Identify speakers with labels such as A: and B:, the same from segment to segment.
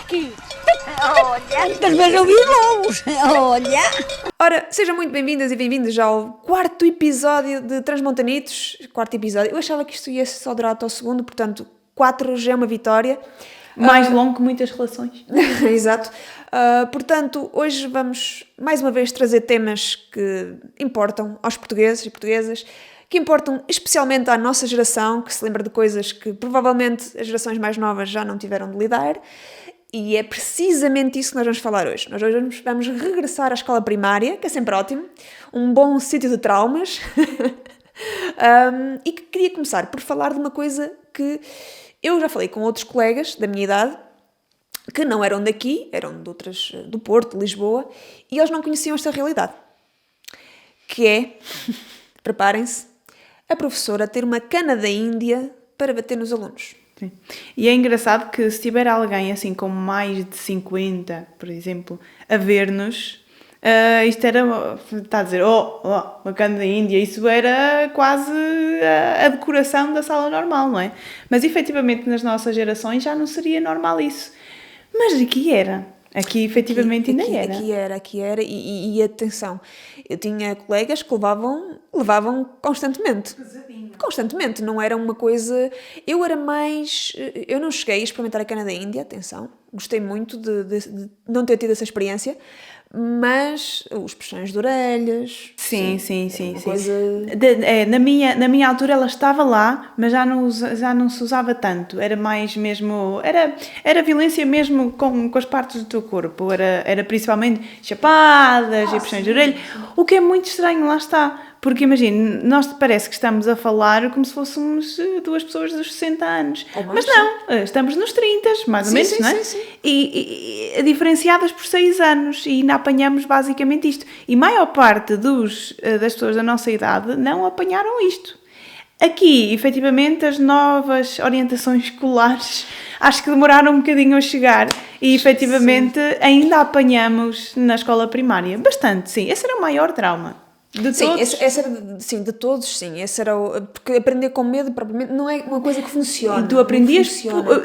A: aqui. Olha, muitas vezes eu vi lobos. Olha.
B: Ora, sejam muito bem-vindas e bem-vindos ao quarto episódio de Transmontanitos. Quarto episódio. Eu achava que isto ia só durar até o segundo, portanto, 4 já é uma vitória.
C: Mais longo que muitas relações.
B: Exato. Portanto, hoje vamos mais uma vez trazer temas que importam aos portugueses e portuguesas, que importam especialmente à nossa geração, que se lembra de coisas que provavelmente as gerações mais novas já não tiveram de lidar. E é precisamente isso que nós vamos falar hoje. Nós hoje vamos regressar à escola primária, que é sempre ótimo, um bom sítio de traumas. E que queria começar por falar de uma coisa que eu já falei com outros colegas da minha idade, que não eram daqui, eram de outras, do Porto, de Lisboa, e eles não conheciam esta realidade. Que é, preparem-se, a professora ter uma cana da Índia para bater nos alunos.
C: Sim. E é engraçado que se tiver alguém assim com mais de 50, por exemplo, a ver-nos, isto era, está a dizer, uma cana da Índia, isso era quase a decoração da sala normal, não é? Mas efetivamente nas nossas gerações já não seria normal isso. Mas aqui era. Aqui efetivamente ainda era.
B: Aqui era, e atenção, eu tinha colegas que levavam constantemente. Constantemente, não era uma coisa... Eu era mais... Eu não cheguei a experimentar a cana da Índia, atenção, gostei muito de não ter tido essa experiência, mas os puxões de orelhas...
C: Sim.
B: Coisa...
C: Na minha altura ela estava lá, mas já não se usava tanto. Era mais mesmo... Era violência mesmo com as partes do teu corpo. Era principalmente chapadas e puxões de orelha. O que é muito estranho, lá está. Porque imagina, nós parece que estamos a falar como se fôssemos duas pessoas dos 60 anos. Mas não, estamos nos 30, mais ou menos, não é?
B: Sim.
C: E diferenciadas por 6 anos. E ainda apanhamos basicamente isto. E maior parte das pessoas da nossa idade não apanharam isto. Aqui, efetivamente, as novas orientações escolares acho que demoraram um bocadinho a chegar. E efetivamente ainda apanhamos na escola primária. Bastante, sim. Esse era o maior trauma. De todos?
B: Esse era, sim, de todos, sim. Esse era porque aprender com medo, propriamente, não é uma coisa que funciona.
C: E tu aprendias,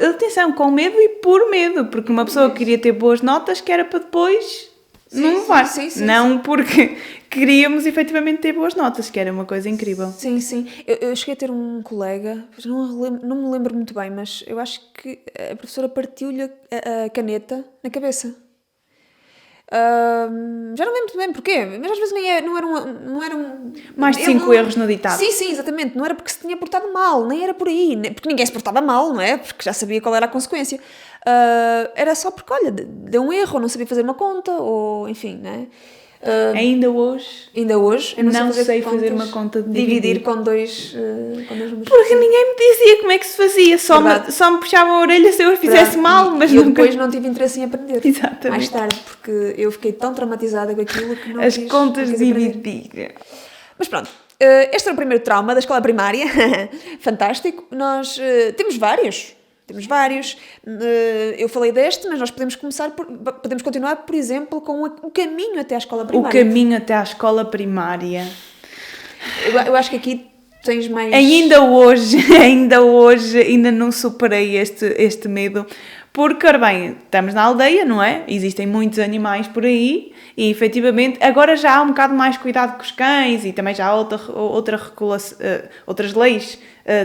C: atenção, com medo e por medo, porque uma pessoa queria ter boas notas, que era para depois não levar. Não porque queríamos efetivamente ter boas notas, que era uma coisa incrível.
B: Sim. Eu cheguei a ter um colega, não me lembro muito bem, mas eu acho que a professora partiu-lhe a caneta na cabeça. Já não lembro muito bem porquê, mas às vezes não era um...
C: Mais de 5 erros no ditado.
B: Sim, exatamente. Não era porque se tinha portado mal, nem era por aí. Porque ninguém se portava mal, não é? Porque já sabia qual era a consequência. Era só porque, olha, deu um erro, ou não sabia fazer uma conta, ou enfim, não é?
C: Ainda hoje,
B: eu não
C: sei fazer uma conta de
B: dividir com dois números.
C: Porque ninguém me dizia como é que se fazia, só me puxavam a orelha se eu a fizesse mal, mas
B: eu depois não tive interesse em aprender.
C: Exatamente.
B: Mais tarde, porque eu fiquei tão traumatizada com aquilo que não
C: As
B: quis,
C: contas
B: não
C: de
B: quis aprender.
C: dividir.
B: Mas pronto, este é o primeiro trauma da escola primária. Fantástico. Nós temos vários. Eu falei deste, mas nós podemos continuar, por exemplo, com o caminho até à escola primária.
C: O caminho até à escola primária.
B: Eu acho que aqui tens mais...
C: Ainda hoje não superei este medo. Porque, ora bem, estamos na aldeia, não é? Existem muitos animais por aí e, efetivamente, agora já há um bocado mais cuidado com os cães e também já há outras leis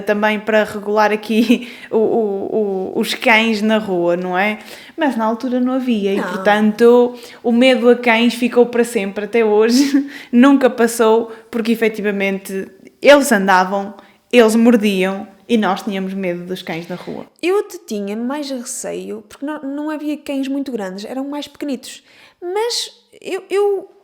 C: também para regular aqui os cães na rua, não é? Mas na altura não havia e, portanto, o medo a cães ficou para sempre, até hoje, nunca passou, porque, efetivamente, eles andavam, eles mordiam, e nós tínhamos medo dos cães na rua.
B: Eu até tinha mais receio, porque não havia cães muito grandes, eram mais pequenitos. Mas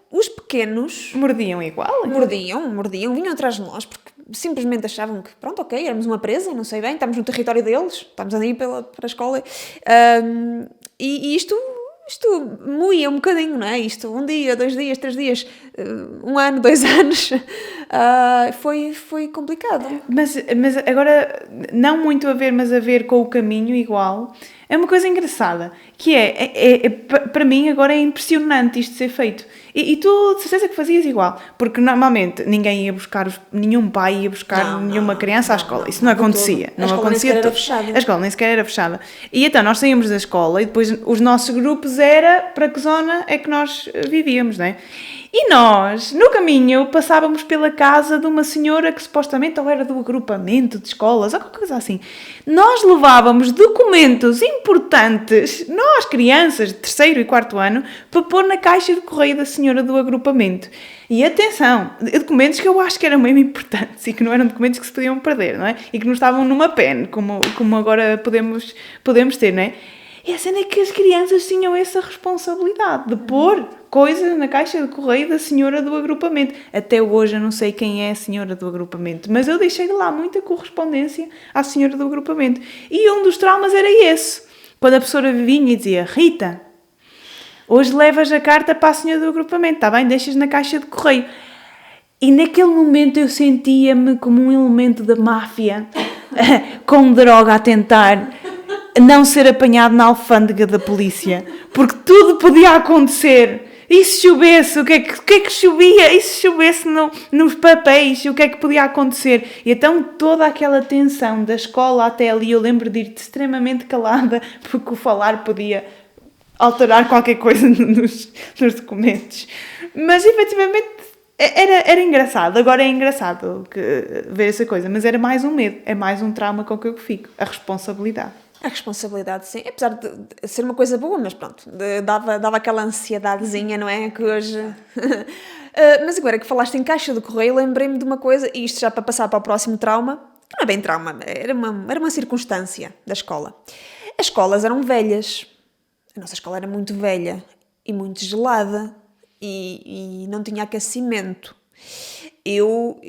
B: os pequenos...
C: Mordiam igual?
B: Mordiam, vinham atrás de nós, porque simplesmente achavam que, pronto, ok, éramos uma presa, não sei bem, estamos no território deles, estamos a ir para a escola. E isto moía um bocadinho, não é? Isto, 1 dia, 2 dias, 3 dias, 1 ano, 2 anos. Foi complicado.
C: Mas agora, não muito a ver, mas a ver com o caminho igual, é uma coisa engraçada, que para mim agora é impressionante isto ser feito. E tu, de certeza que fazias igual, porque normalmente ninguém ia buscar, nenhum pai ia buscar nenhuma criança à escola, isso não acontecia.
B: A escola nem sequer era fechada.
C: A escola nem sequer era fechada. E então nós saímos da escola e depois os nossos grupos era para que zona é que nós vivíamos, não é? E nós, no caminho, passávamos pela casa de uma senhora que supostamente ou era do agrupamento de escolas, ou qualquer coisa assim. Nós levávamos documentos importantes, nós crianças de 3º e 4º ano, para pôr na caixa de correio da senhora do agrupamento. E atenção, documentos que eu acho que eram mesmo importantes e que não eram documentos que se podiam perder, não é? E que não estavam numa pen, como agora podemos ter, não é? E a cena é que as crianças tinham essa responsabilidade de pôr coisas na caixa de correio da senhora do agrupamento. Até hoje eu não sei quem é a senhora do agrupamento, mas eu deixei lá muita correspondência à senhora do agrupamento. E um dos traumas era esse. Quando a professora vinha e dizia: Rita, hoje levas a carta para a senhora do agrupamento, está bem? Deixas na caixa de correio. E naquele momento eu sentia-me como um elemento da máfia, com droga a tentar não ser apanhado na alfândega da polícia, porque tudo podia acontecer. E se chovesse, o que é que chovia? E se chovesse nos papéis, o que é que podia acontecer? E então toda aquela tensão da escola até ali, eu lembro de ir extremamente calada, porque o falar podia alterar qualquer coisa nos documentos. Mas efetivamente era engraçado. Agora é engraçado ver essa coisa, mas era mais um medo, é mais um trauma com que eu fico, a responsabilidade.
B: A responsabilidade, sim. Apesar de ser uma coisa boa, mas pronto, dava aquela ansiedadezinha, não é? Que hoje... mas agora que falaste em caixa de correio, lembrei-me de uma coisa, e isto já para passar para o próximo trauma, que não é bem trauma, era uma circunstância da escola. As escolas eram velhas. A nossa escola era muito velha e muito gelada e não tinha aquecimento. Eu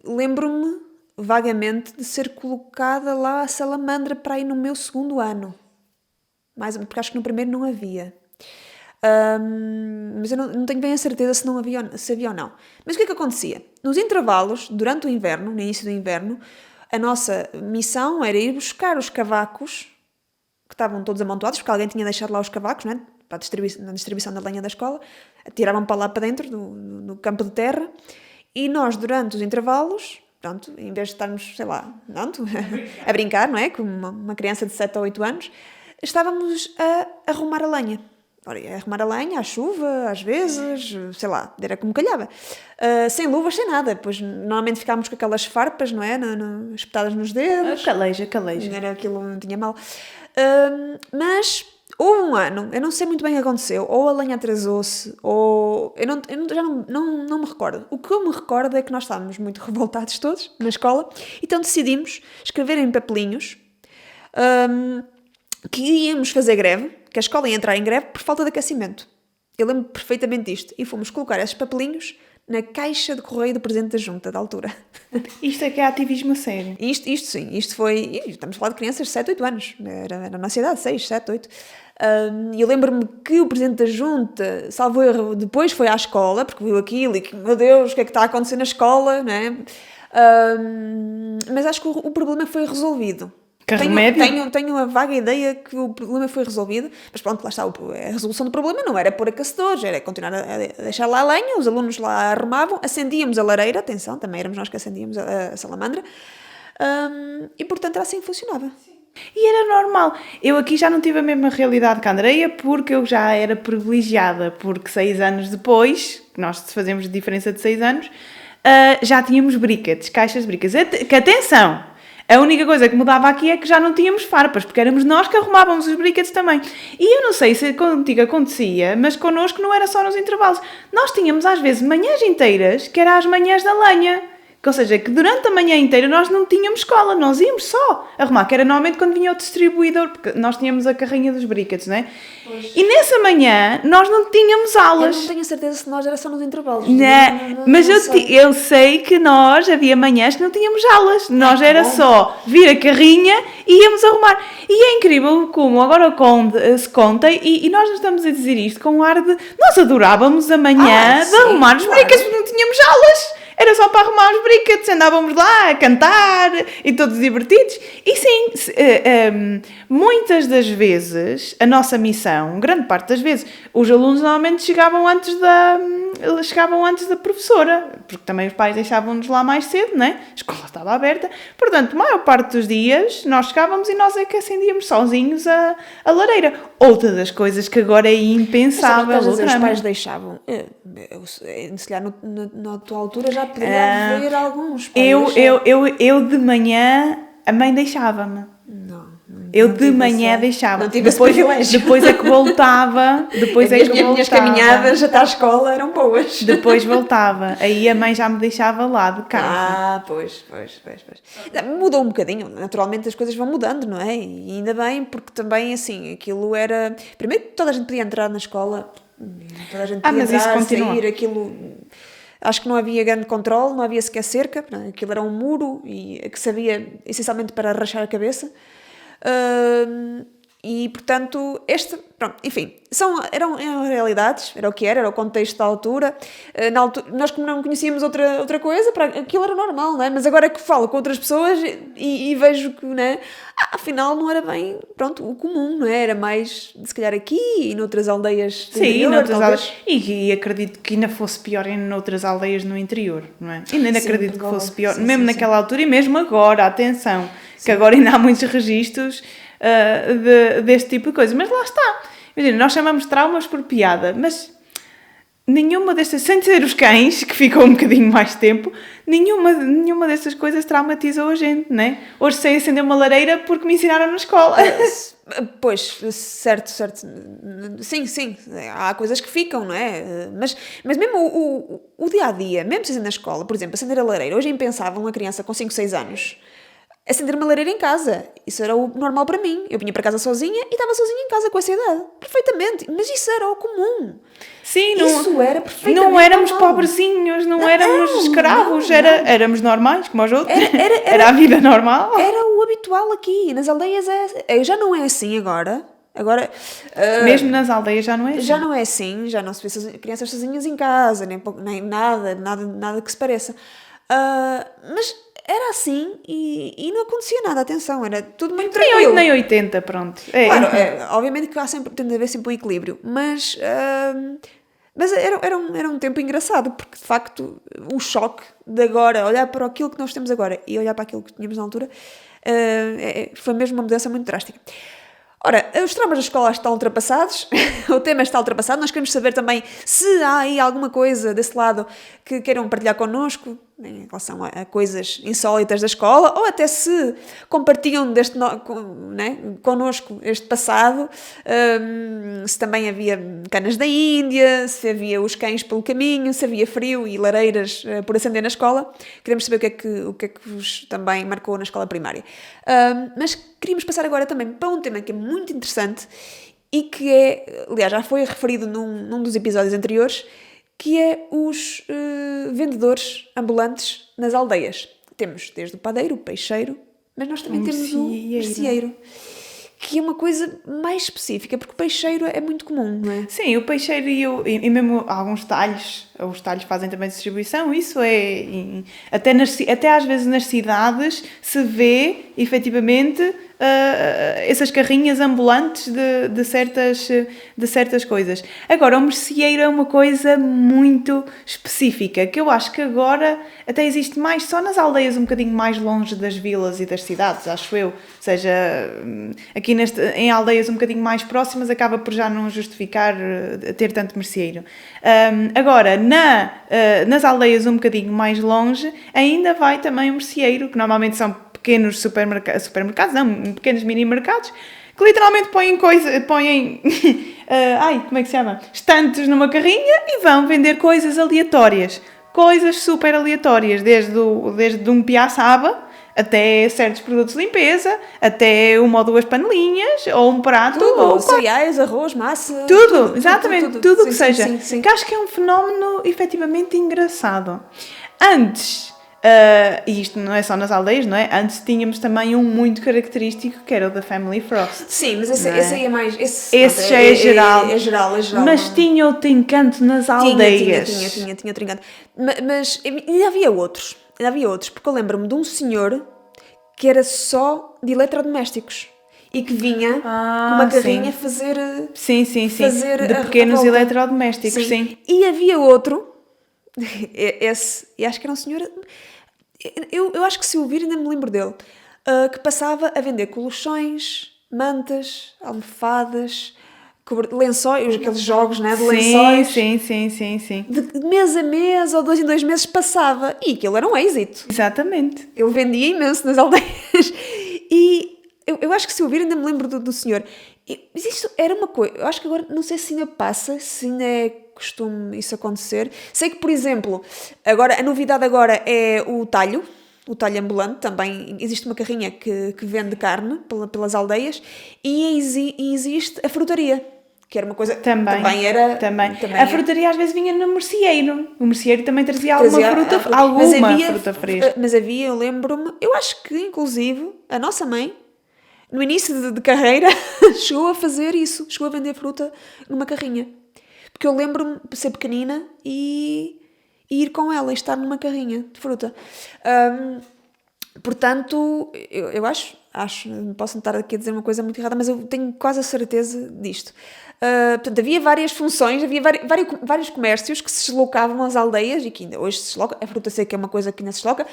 B: lembro-me vagamente de ser colocada lá a salamandra para ir no meu 2º ano. Porque acho que no primeiro não havia. Mas eu não tenho bem a certeza se havia ou não. Mas o que é que acontecia? Nos intervalos, durante o inverno, no início do inverno, a nossa missão era ir buscar os cavacos, que estavam todos amontoados, porque alguém tinha deixado lá os cavacos, não é? Na distribuição da lenha da escola, tiravam para lá para dentro, no campo de terra, e nós, durante os intervalos... Pronto, em vez de estarmos, sei lá, a brincar, não é? Como uma criança de 7 ou 8 anos, estávamos a arrumar a lenha. Ora, arrumar a lenha, à chuva, às vezes, sei lá, era como calhava. Sem luvas, sem nada. Pois normalmente ficávamos com aquelas farpas, não é? Espetadas nos dedos.
C: Caleja.
B: Era aquilo, não tinha mal. Mas... houve um ano, eu não sei muito bem o que aconteceu, ou a lenha atrasou-se, ou... eu já não me recordo. O que eu me recordo é que nós estávamos muito revoltados todos, na escola, então decidimos escrever em papelinhos que íamos fazer greve, que a escola ia entrar em greve por falta de aquecimento. Eu lembro perfeitamente disto. E fomos colocar esses papelinhos na caixa de correio do Presidente da Junta, da altura.
C: Isto é que é ativismo a sério.
B: Isto sim, isto foi... Estamos a falar de crianças de 7, 8 anos. Era na nossa idade, 6, 7, 8. E eu lembro-me que o Presidente da Junta, salvo erro, depois foi à escola, porque viu aquilo e que, meu Deus, o que é que está a acontecer na escola, não é? Mas acho que o problema foi resolvido. Tenho a vaga ideia que o problema foi resolvido, mas pronto, lá está, a resolução do problema não era pôr aquecedores, era continuar a deixar lá a lenha, os alunos lá arrumavam, acendíamos a lareira, atenção, também éramos nós que acendíamos a salamandra, e portanto era assim que funcionava.
C: E era normal. Eu aqui já não tive a mesma realidade que a Andreia, porque eu já era privilegiada, porque 6 anos depois, nós fazemos diferença de 6 anos, já tínhamos briquetes, caixas de briquetes. Que atenção! A única coisa que mudava aqui é que já não tínhamos farpas, porque éramos nós que arrumávamos os briquetes também. E eu não sei se contigo acontecia, mas connosco não era só nos intervalos. Nós tínhamos às vezes manhãs inteiras, que eram as manhãs da lenha. Ou seja, que durante a manhã inteira nós não tínhamos escola, nós íamos só arrumar, que era normalmente quando vinha o distribuidor, porque nós tínhamos a carrinha dos briquetes, não é? Pois. E nessa manhã nós não tínhamos aulas.
B: Eu não tenho a certeza se nós era só nos intervalos.
C: Não, mas eu sei que nós, havia manhãs que não tínhamos aulas, nós era só vir a carrinha e íamos arrumar. E é incrível como agora se conta, e nós não estamos a dizer isto com um ar de... Nós adorávamos a manhã de arrumar os briquetes porque não tínhamos aulas. era só para arrumar os brinquedos, andávamos lá a cantar e todos divertidos. E sim, muitas das vezes, a nossa missão, grande parte das vezes, os alunos normalmente chegavam antes da professora, porque também os pais deixavam-nos lá mais cedo, né? A escola estava aberta. Portanto, a maior parte dos dias, nós chegávamos e nós é que acendíamos sozinhos a lareira. Outra das coisas que agora é impensável.
B: Os pais deixavam. Se calhar na tua altura já poderia haver alguns pais.
C: Eu de manhã, a mããe deixava-me. Eu de manhã deixava.
B: Não tive esse privilégio.
C: Depois é que voltava.
B: As minhas caminhadas até à escola eram boas.
C: Depois voltava. Aí a mãe já me deixava lá de casa.
B: Pois. Mudou um bocadinho. Naturalmente as coisas vão mudando, não é? E ainda bem, porque também, assim, aquilo era... Primeiro, toda a gente podia entrar na escola. Toda a gente podia entrar, sair, aquilo... Acho que não havia grande controle, não havia sequer cerca. Não? Aquilo era um muro que servia essencialmente para rachar a cabeça. E portanto enfim, eram realidades, era o que era o contexto da altura. Nós como não conhecíamos outra coisa, aquilo era normal, não é? Mas agora é que falo com outras pessoas e vejo que, não é? Afinal não era bem, o comum, não é? Era mais, se calhar aqui e noutras aldeias do interior,
C: noutras aldeias, e acredito que ainda fosse pior noutras aldeias no interior, não é? Ainda acredito que fosse pior, mesmo naquela altura e mesmo agora, atenção, que agora ainda há muitos registros deste tipo de coisa, mas lá está. Imagina, nós chamamos traumas por piada, mas nenhuma destas, sem ser os cães, que ficam um bocadinho mais tempo, nenhuma destas coisas traumatizou a gente, não é? Hoje sei acender uma lareira porque me ensinaram na escola.
B: Pois, certo. Sim, há coisas que ficam, não é? Mas mesmo o dia-a-dia, mesmo se na escola, por exemplo, acender a lareira, hoje é impensável uma criança com 5, 6 anos acender uma lareira em casa. Isso era o normal para mim. Eu vinha para casa sozinha e estava sozinha em casa com essa idade. Perfeitamente. Mas isso era o comum.
C: Sim,
B: isso era perfeitamente
C: não éramos
B: normal.
C: pobrezinhos, não éramos escravos, éramos normais, como os outros. Era a vida normal.
B: Era o habitual aqui. Nas aldeias já não é assim agora.
C: Mesmo nas aldeias já não é assim.
B: Já não é assim. Já não se vê crianças sozinhas em casa, nem nada que se pareça. Mas era assim e não acontecia nada, atenção, era tudo muito tranquilo.
C: Nem 80, pronto.
B: Claro, obviamente que tem de haver sempre um equilíbrio, mas era um tempo engraçado, porque de facto o choque de agora, olhar para aquilo que nós temos agora e olhar para aquilo que tínhamos na altura, foi mesmo uma mudança muito drástica. Ora, os traumas da escola estão ultrapassados, o tema está ultrapassado, nós queremos saber também se há aí alguma coisa desse lado que queiram partilhar connosco, em relação a coisas insólitas da escola, ou até se compartilham connosco este passado, se também havia canas da Índia, se havia os cães pelo caminho, se havia frio e lareiras por acender na escola. Queremos saber o que é que vos também marcou na escola primária. Mas queríamos passar agora também para um tema que é muito interessante e que aliás, já foi referido num dos episódios anteriores, que é os vendedores ambulantes nas aldeias. Temos desde o padeiro, o peixeiro, mas nós também temos o merceeiro, que é uma coisa mais específica, porque o peixeiro é muito comum, não é?
C: Sim, o peixeiro e mesmo alguns talhos, os talhos fazem também distribuição, isso até às vezes nas cidades se vê, efetivamente, essas carrinhas ambulantes de certas coisas. Agora, o merceeiro é uma coisa muito específica, que eu acho que agora até existe mais só nas aldeias um bocadinho mais longe das vilas e das cidades, acho eu. Ou seja, aqui em aldeias um bocadinho mais próximas acaba por já não justificar ter tanto merceeiro. Agora, nas aldeias um bocadinho mais longe, ainda vai também o merceeiro, que normalmente são pequenos supermercados, não, pequenos mini-mercados, que literalmente põem como é que se chama? Estantes numa carrinha e vão vender coisas aleatórias. Coisas super aleatórias, desde um piaçaba até certos produtos de limpeza, até uma ou duas panelinhas, ou um prato.
B: Tudo, cereais, arroz, massa.
C: Tudo, exatamente, tudo que seja.
B: Sim.
C: Que acho que é um fenómeno efetivamente engraçado. Antes, E isto não é só nas aldeias, não é? Antes tínhamos também um muito característico que era o da Family Frost.
B: Sim, mas esse aí é mais...
C: Esse já é geral.
B: É geral.
C: Mas
B: não.
C: tinha outro encanto nas aldeias.
B: Tinha outro encanto. Mas ainda havia outros. Porque eu lembro-me de um senhor que era só de eletrodomésticos. E que vinha com uma carrinha fazer...
C: Sim.
B: fazer
C: de
B: a
C: pequenos
B: revolta.
C: eletrodomésticos, sim.
B: E havia outro, e acho que era um senhor... Eu acho que se ouvir ainda me lembro dele, que passava a vender colchões, mantas, almofadas, lençóis, aqueles jogos, né, de lençóis.
C: Sim.
B: De mês a mês ou 2 em 2 meses passava. E aquilo era um êxito.
C: Exatamente.
B: Ele vendia imenso nas aldeias. E eu acho que se ouvir ainda me lembro do senhor. Mas isto era uma coisa... Eu acho que agora, não sei se ainda passa, se ainda é costume isso acontecer. Sei que, por exemplo, agora, a novidade agora é o talho ambulante. Também existe uma carrinha que vende carne pelas aldeias. E existe a frutaria. Que era uma coisa... Também.
C: A frutaria às vezes vinha no merceeiro. O merceeiro também trazia alguma fruta fresca.
B: Mas havia, eu lembro-me... Eu acho que, inclusive, a nossa mãe, no início de carreira, chegou a fazer isso. Chegou a vender fruta numa carrinha. Porque eu lembro-me de ser pequenina e ir com ela e estar numa carrinha de fruta. Portanto, eu acho, não posso estar aqui a dizer uma coisa muito errada, mas eu tenho quase a certeza disto. Portanto, havia várias funções, havia vários comércios que se deslocavam às aldeias e que ainda hoje se desloca. A fruta seca é uma coisa que ainda se desloca.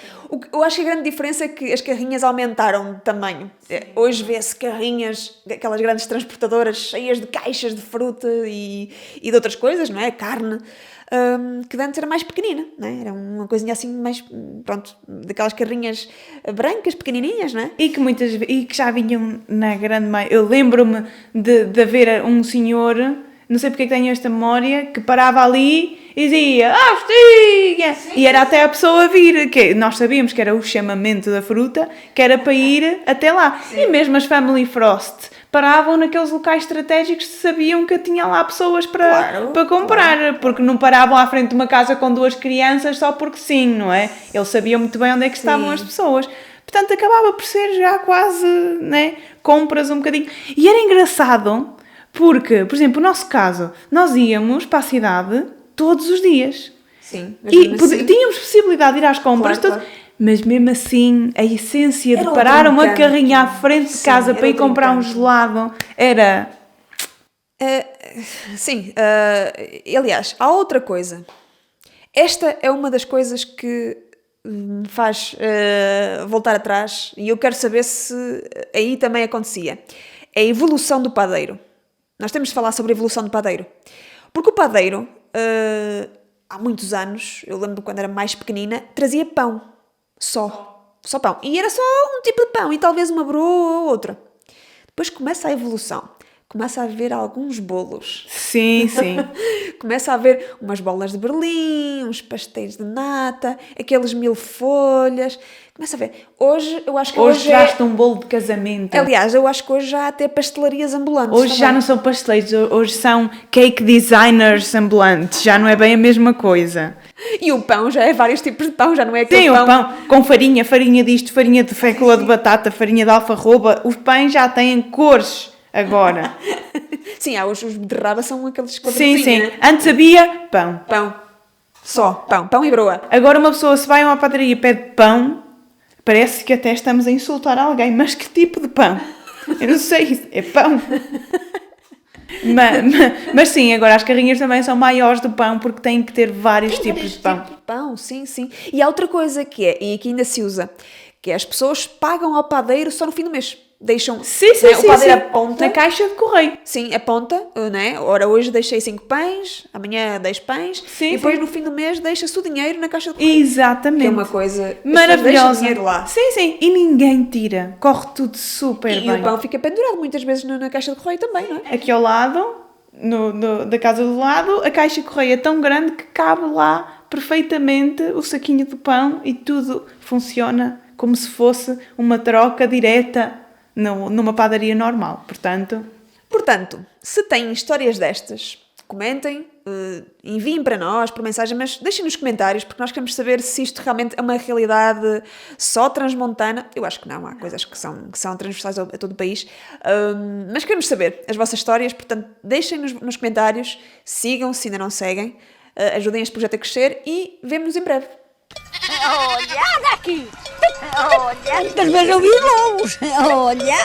B: Eu acho que a grande diferença é que as carrinhas aumentaram de tamanho. Hoje vê-se carrinhas, aquelas grandes transportadoras cheias de caixas de fruta e de outras coisas, não é? Carne. Que antes era mais pequenina, não é? Era uma coisinha assim mais, pronto, daquelas carrinhas brancas, pequenininhas, não é?
C: E que já vinham na grande maioria. Eu lembro-me de haver um senhor, não sei porque é que tenho esta memória, que parava ali e dizia Hostia! E era até a pessoa vir, que nós sabíamos que era o chamamento da fruta, que era para ir até lá. Sim. E mesmo as Family Frost paravam naqueles locais estratégicos que sabiam que tinha lá pessoas para comprar, porque não paravam à frente de uma casa com 2 crianças só porque sim, não é? Eles sabiam muito bem onde é que estavam as pessoas. Portanto, acabava por ser já quase, né, compras um bocadinho. E era engraçado porque, por exemplo, no nosso caso, nós íamos para a cidade todos os dias.
B: Sim.
C: E tínhamos possibilidade de ir às compras todos. Mas mesmo assim, a essência de parar uma carrinha à frente de casa para ir comprar um gelado era...
B: Aliás, há outra coisa. Esta é uma das coisas que me faz voltar atrás e eu quero saber se aí também acontecia. É a evolução do padeiro. Nós temos de falar sobre a evolução do padeiro. Porque o padeiro, há muitos anos, eu lembro quando era mais pequenina, trazia pão. Só pão. E era só um tipo de pão e talvez uma broa ou outra. Depois começa a evolução. Começa a haver alguns bolos.
C: Sim.
B: Começa a haver umas bolas de Berlim, uns pastéis de nata, aqueles 1000 folhas. Começa a ver. Hoje, eu acho que hoje
C: basta um bolo de casamento.
B: Aliás, eu acho que hoje já há até pastelarias ambulantes.
C: Hoje também. Já não são pasteleiros, hoje são cake designers ambulantes. Já não é bem a mesma coisa.
B: E o pão já é vários tipos de pão, já não é aquele
C: Tem o pão com farinha disto, farinha de fécula de batata, farinha de alfarroba. Os pães já têm cores agora.
B: Sim, os beterraba são aqueles quadradinhos.
C: Sim.
B: Né?
C: Antes havia pão.
B: Só pão e broa.
C: Agora uma pessoa se vai a uma padaria e pede pão, parece que até estamos a insultar alguém. Mas que tipo de pão? Eu não sei, é pão. Mas sim, agora as carrinhas também são maiores do pão porque têm que ter vários tipos de pão.
B: Sim. E há outra coisa que é, e que ainda se usa, que é as pessoas pagam ao padeiro só no fim do mês. Deixam o padeiro aponta
C: na caixa de correio.
B: Sim, aponta, né? Ora, hoje deixei 5 pães, amanhã 10 pães, e depois no fim do mês deixa-se o dinheiro na caixa de correio.
C: Exatamente.
B: Que é uma coisa
C: maravilhosa.
B: Dinheiro lá.
C: Sim, e ninguém tira. Corre tudo super bem.
B: E o pão fica pendurado muitas vezes na caixa de correio também, não é?
C: Aqui ao lado, da casa do lado, a caixa de correio é tão grande que cabe lá perfeitamente o saquinho de pão e tudo funciona como se fosse uma troca direta numa padaria normal, portanto,
B: se têm histórias destas, comentem, enviem para nós por mensagem, mas deixem nos comentários, porque nós queremos saber se isto realmente é uma realidade só transmontana. Eu acho que não, há coisas que são transversais a todo o país, mas queremos saber as vossas histórias, portanto deixem nos comentários, sigam se ainda não seguem, ajudem este projeto a crescer e vemo-nos em breve.
A: Olha daqui! Olha! Quantas vezes eu vi lobos! Olha!